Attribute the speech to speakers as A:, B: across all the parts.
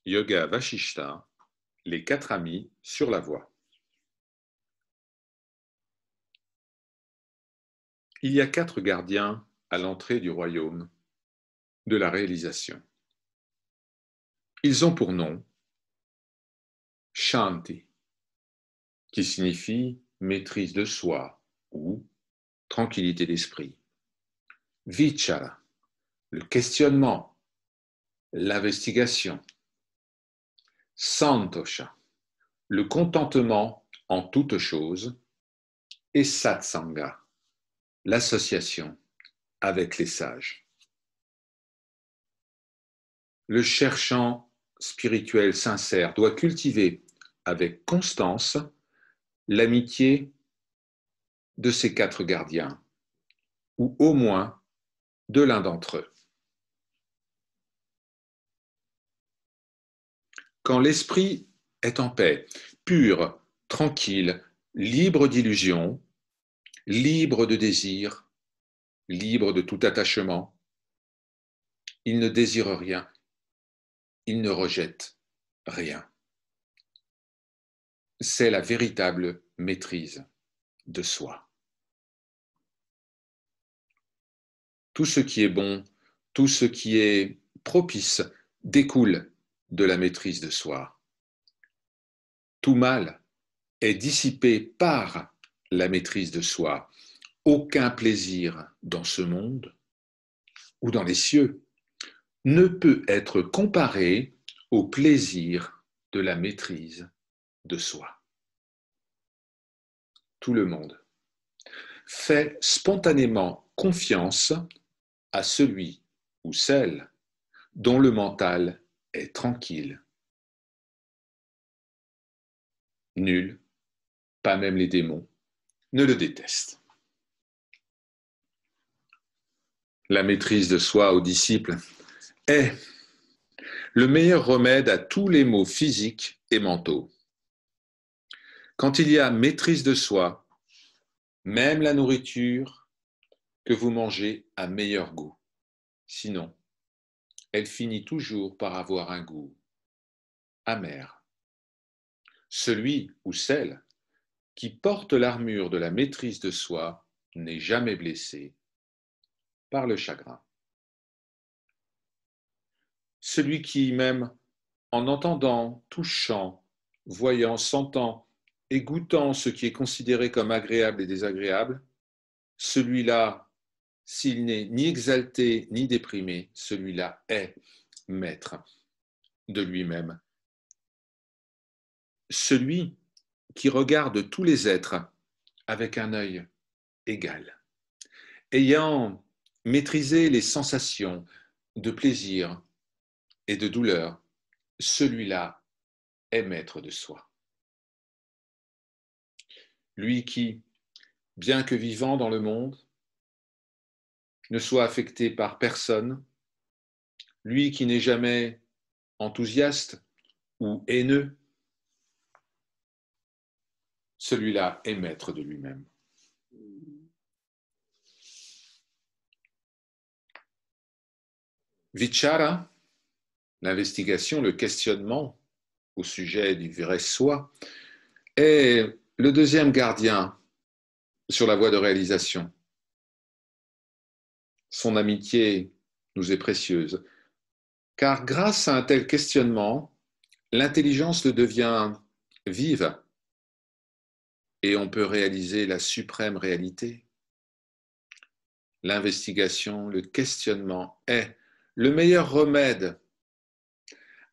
A: Yoga Vashishta, les 4 amis sur la voie. Il y a 4 gardiens à l'entrée du royaume de la réalisation. Ils ont pour nom Shanti, qui signifie maîtrise de soi ou tranquillité d'esprit. Vichara, le questionnement, l'investigation. Santosha, le contentement en toute chose. Et Satsanga, l'association avec les sages. Le cherchant spirituel sincère doit cultiver avec constance l'amitié de ces 4 gardiens, ou au moins de l'un d'entre eux. Quand l'esprit est en paix, pur, tranquille, libre d'illusions, libre de désirs, libre de tout attachement, il ne désire rien, il ne rejette rien. C'est la véritable maîtrise de soi. Tout ce qui est bon, tout ce qui est propice découle de la maîtrise de soi. Tout mal est dissipé par la maîtrise de soi. Aucun plaisir dans ce monde ou dans les cieux ne peut être comparé au plaisir de la maîtrise de soi. Tout le monde fait spontanément confiance à celui ou celle dont le mental est tranquille. Nul, pas même les démons, ne le détestent. La maîtrise de soi aux disciples est le meilleur remède à tous les maux physiques et mentaux. Quand il y a maîtrise de soi, même la nourriture que vous mangez a meilleur goût. Sinon, elle finit toujours par avoir un goût amer. Celui ou celle qui porte l'armure de la maîtrise de soi n'est jamais blessé par le chagrin. Celui qui, même en entendant, touchant, voyant, sentant et goûtant ce qui est considéré comme agréable et désagréable, celui-là, s'il n'est ni exalté ni déprimé, celui-là est maître de lui-même. Celui qui regarde tous les êtres avec un œil égal, ayant maîtrisé les sensations de plaisir et de douleur, celui-là est maître de soi. Lui qui, bien que vivant dans le monde, ne soit affecté par personne, lui qui n'est jamais enthousiaste ou haineux, celui-là est maître de lui-même. Vichara, l'investigation, le questionnement au sujet du vrai soi, est le deuxième gardien sur la voie de réalisation. Son amitié nous est précieuse, car grâce à un tel questionnement, l'intelligence devient vive et on peut réaliser la suprême réalité. L'investigation, le questionnement est le meilleur remède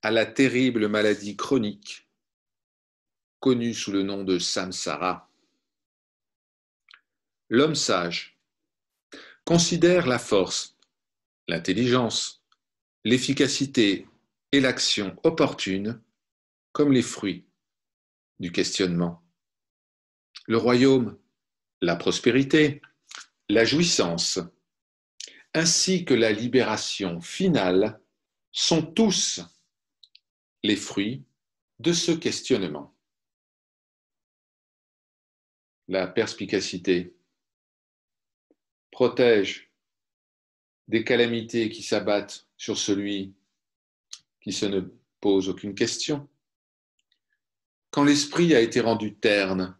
A: à la terrible maladie chronique connue sous le nom de samsara. L'homme sage considère la force, l'intelligence, l'efficacité et l'action opportune comme les fruits du questionnement. Le royaume, la prospérité, la jouissance, ainsi que la libération finale sont tous les fruits de ce questionnement. La perspicacité protège des calamités qui s'abattent sur celui qui pose aucune question, quand l'esprit a été rendu terne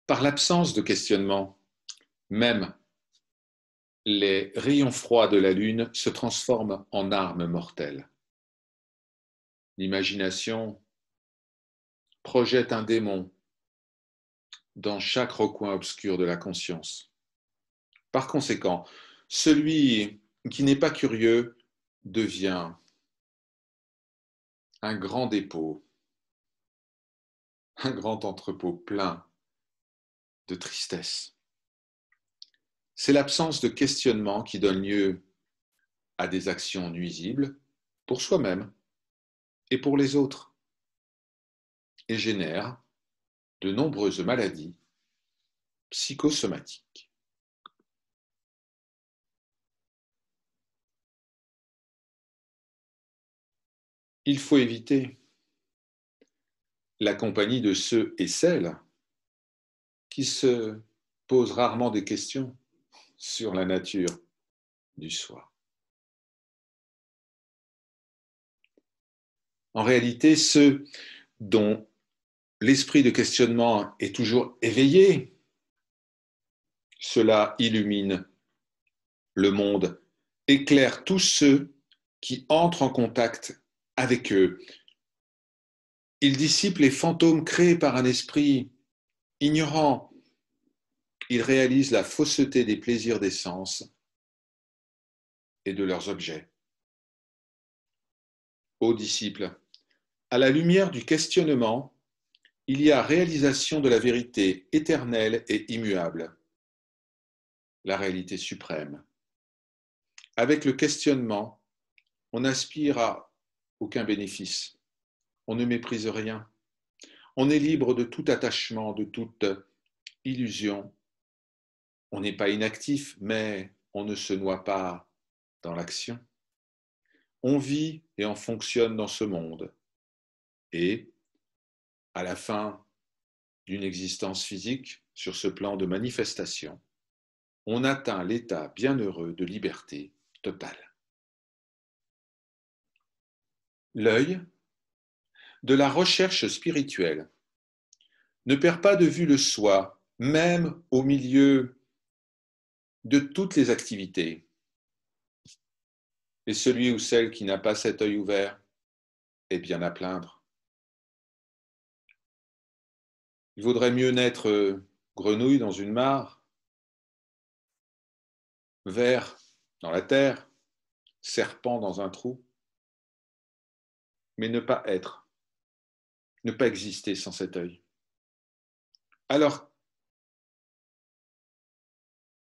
A: par l'absence de questionnement, même les rayons froids de la lune se transforment en armes mortelles. L'imagination projette un démon dans chaque recoin obscur de la conscience. Par conséquent, celui qui n'est pas curieux devient un grand dépôt, un grand entrepôt plein de tristesse. C'est l'absence de questionnement qui donne lieu à des actions nuisibles pour soi-même et pour les autres et génère de nombreuses maladies psychosomatiques. Il faut éviter la compagnie de ceux et celles qui se posent rarement des questions sur la nature du soi. En réalité, ceux dont l'esprit de questionnement est toujours éveillé, cela illumine le monde, éclaire tous ceux qui entrent en contact avec eux. Il dissipe les fantômes créés par un esprit ignorant. Il réalise la fausseté des plaisirs des sens et de leurs objets. Ô disciples, à la lumière du questionnement, il y a réalisation de la vérité éternelle et immuable, la réalité suprême. Avec le questionnement, on n'aspire à aucun bénéfice, on ne méprise rien, on est libre de tout attachement, de toute illusion. On n'est pas inactif, mais on ne se noie pas dans l'action. On vit et on fonctionne dans ce monde. Et, à la fin d'une existence physique, sur ce plan de manifestation, on atteint l'état bienheureux de liberté totale. L'œil de la recherche spirituelle ne perd pas de vue le soi, même au milieu de toutes les activités. Et celui ou celle qui n'a pas cet œil ouvert est bien à plaindre. Il vaudrait mieux naître grenouille dans une mare, ver dans la terre, serpent dans un trou, mais ne pas être, ne pas exister sans cet œil. Alors,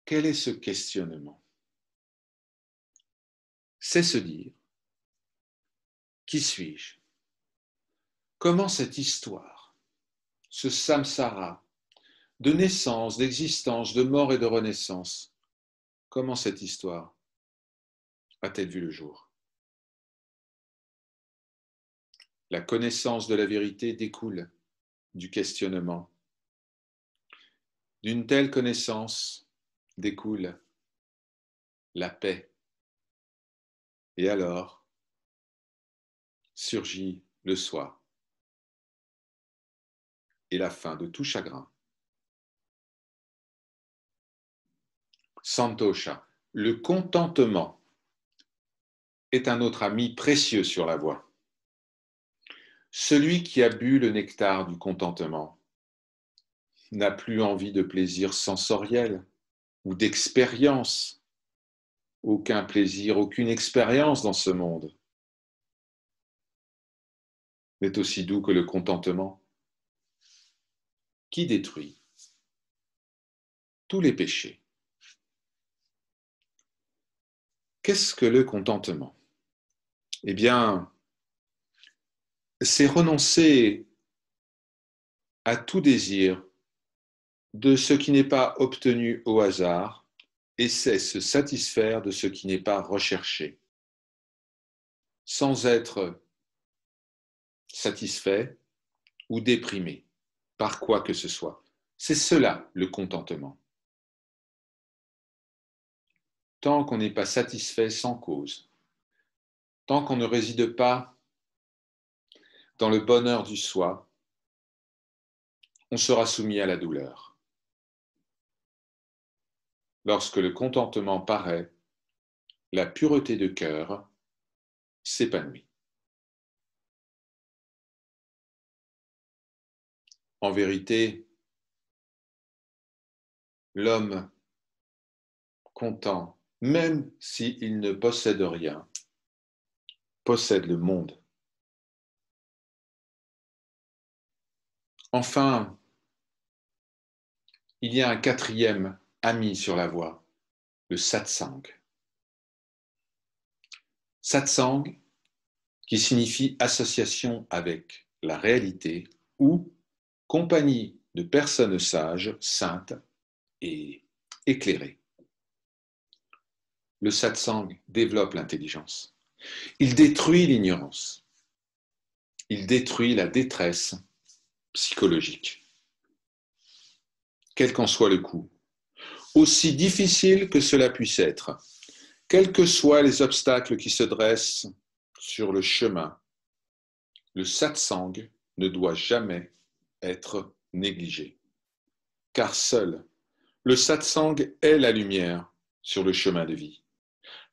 A: quel est ce questionnement? C'est se dire, qui suis-je? Comment cette histoire, ce samsara, de naissance, d'existence, de mort et de renaissance, comment cette histoire a-t-elle vu le jour? La connaissance de la vérité découle du questionnement. D'une telle connaissance découle la paix. Et alors surgit le soi et la fin de tout chagrin. Santosha, le contentement, est un autre ami précieux sur la voie. Celui qui a bu le nectar du contentement n'a plus envie de plaisir sensoriel ou d'expérience. Aucun plaisir, aucune expérience dans ce monde n'est aussi doux que le contentement qui détruit tous les péchés. Qu'est-ce que le contentement? Eh bien, c'est renoncer à tout désir de ce qui n'est pas obtenu au hasard et c'est se satisfaire de ce qui n'est pas recherché, sans être satisfait ou déprimé par quoi que ce soit. C'est cela le contentement. Tant qu'on n'est pas satisfait sans cause, tant qu'on ne réside pas dans le bonheur du soi, on sera soumis à la douleur. Lorsque le contentement paraît, la pureté de cœur s'épanouit. En vérité, l'homme content, même s'il ne possède rien, possède le monde. Enfin, il y a un quatrième ami sur la voie, le satsang. Satsang, qui signifie association avec la réalité ou compagnie de personnes sages, saintes et éclairées. Le satsang développe l'intelligence. Il détruit l'ignorance. Il détruit la détresse psychologique. Quel qu'en soit le coût, aussi difficile que cela puisse être, quels que soient les obstacles qui se dressent sur le chemin, le satsang ne doit jamais être négligé. Car seul le satsang est la lumière sur le chemin de vie.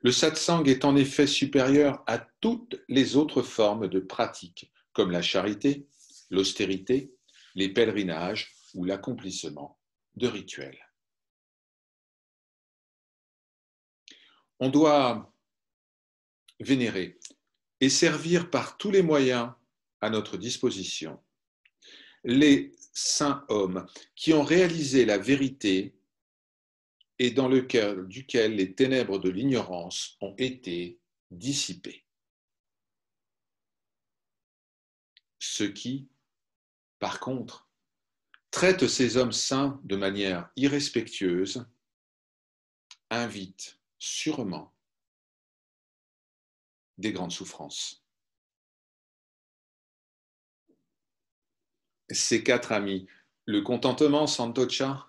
A: Le satsang est en effet supérieur à toutes les autres formes de pratique, comme la charité, l'austérité, les pèlerinages ou l'accomplissement de rituels. On doit vénérer et servir par tous les moyens à notre disposition les saints hommes qui ont réalisé la vérité et dans le cœur duquel les ténèbres de l'ignorance ont été dissipées. Ceux qui, par contre, traitent ces hommes saints de manière irrespectueuse invitent sûrement des grandes souffrances. Ces quatre amis, le contentement, santocha,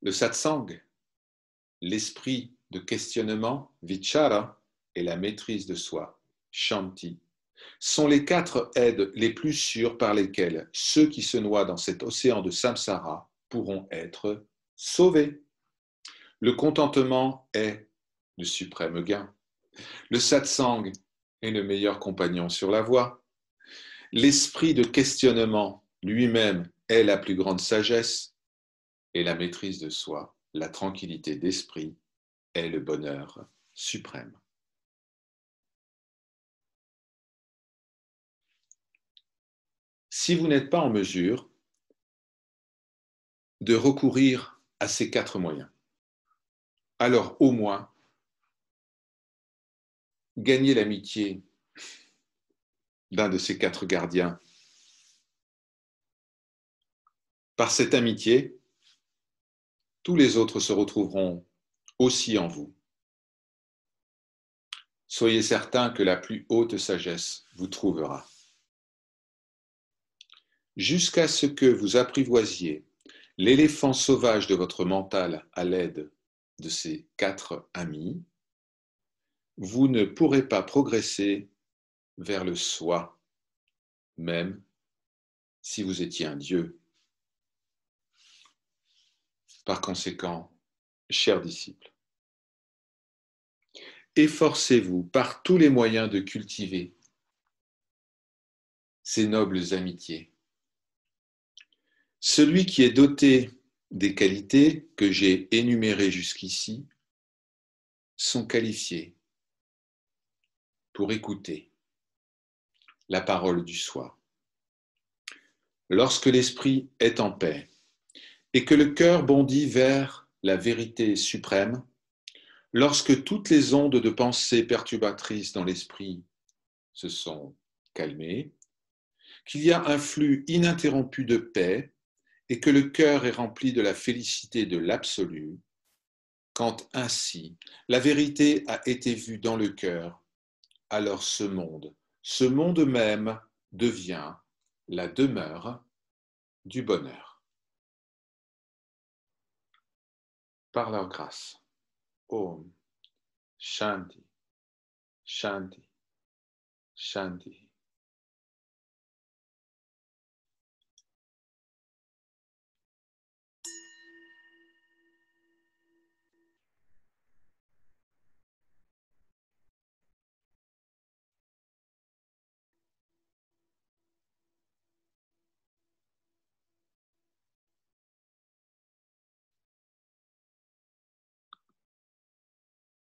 A: le satsang, l'esprit de questionnement, vichara, et la maîtrise de soi, shanti, sont les quatre aides les plus sûres par lesquelles ceux qui se noient dans cet océan de samsara pourront être sauvés. Le contentement est le suprême gain. Le satsang est le meilleur compagnon sur la voie. L'esprit de questionnement lui-même est la plus grande sagesse et la maîtrise de soi, la tranquillité d'esprit, est le bonheur suprême. Si vous n'êtes pas en mesure de recourir à ces quatre moyens, alors au moins gagnez l'amitié d'un de ces quatre gardiens. Par cette amitié, tous les autres se retrouveront aussi en vous. Soyez certain que la plus haute sagesse vous trouvera. Jusqu'à ce que vous apprivoisiez l'éléphant sauvage de votre mental à l'aide de ces quatre amis, vous ne pourrez pas progresser vers le soi, même si vous étiez un Dieu. Par conséquent, chers disciples, efforcez-vous par tous les moyens de cultiver ces nobles amitiés. Celui qui est doté des qualités que j'ai énumérées jusqu'ici sont qualifiés pour écouter la parole du soi. Lorsque l'esprit est en paix et que le cœur bondit vers la vérité suprême, lorsque toutes les ondes de pensée perturbatrices dans l'esprit se sont calmées, qu'il y a un flux ininterrompu de paix et que le cœur est rempli de la félicité de l'absolu, quand ainsi la vérité a été vue dans le cœur, alors ce monde même devient la demeure du bonheur. Par leur grâce. Om Shanti, Shanti, Shanti.